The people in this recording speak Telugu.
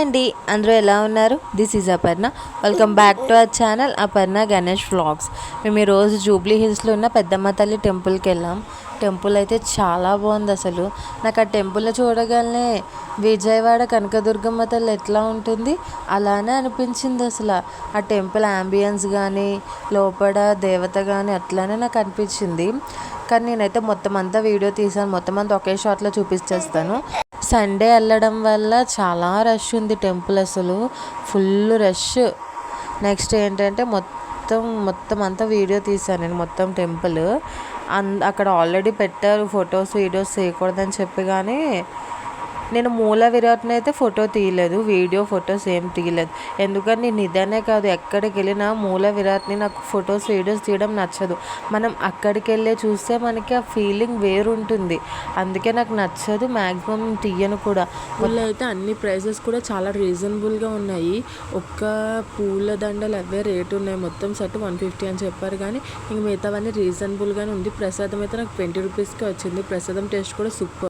అండి, అందరూ ఎలా ఉన్నారు? This is Aparna. Welcome back to our channel Aparna Ganesh vlogs. మేము ఈరోజు జూబ్లీ హిల్స్లో ఉన్న పెద్దమ్మ తల్లి టెంపుల్కి వెళ్ళాం. టెంపుల్ అయితే చాలా బాగుంది. అసలు నాకు ఆ టెంపుల్ చూడగానే విజయవాడ కనకదుర్గమ్మ తల్లి ఎట్లా ఉంటుంది అలానే అనిపించింది. అసలు ఆ టెంపుల్ అంబియన్స్ కానీ లోపల దేవత కానీ అట్లానే నాకు అనిపించింది. కానీ నేనైతే మొత్తం అంతా వీడియో తీసాను, మొత్తం అంతా ఒకే షాట్లో చూపించేస్తాను. సండే వెళ్ళడం వల్ల చాలా రష్ ఉంది టెంపుల్, అసలు ఫుల్ రష్. నెక్స్ట్ ఏంటంటే మొత్తం అంతా వీడియో తీశాను నేను, మొత్తం టెంపుల్. అక్కడ ఆల్రెడీ పెట్టారు ఫొటోస్ వీడియోస్ చేయకూడదని చెప్పి, కానీ నేను మూల విరాట్ని అయితే ఫోటో తీయలేదు, వీడియో ఫొటోస్ ఏం తీయలేదు. ఎందుకని నేను ఇదనే కాదు, ఎక్కడికి వెళ్ళినా మూల విరాట్ని నాకు ఫొటోస్ వీడియోస్ తీయడం నచ్చదు. మనం అక్కడికి వెళ్ళే చూస్తే మనకి ఆ ఫీలింగ్ వేరుంటుంది, అందుకే నాకు నచ్చదు. మ్యాక్సిమం తీయను కూడా. వాళ్ళు అయితే అన్ని ప్రైజెస్ కూడా చాలా రీజనబుల్గా ఉన్నాయి. ఒక్క పూల దండలు అవే రేటు ఉన్నాయి, మొత్తం సెట్ 150 అని చెప్పారు. కానీ ఇంక మిగతావన్నీ రీజనబుల్గానే ఉంది. ప్రసాదం అయితే నాకు 20 రూపీస్కి వచ్చింది. ప్రసాదం టేస్ట్ కూడా సూపర్.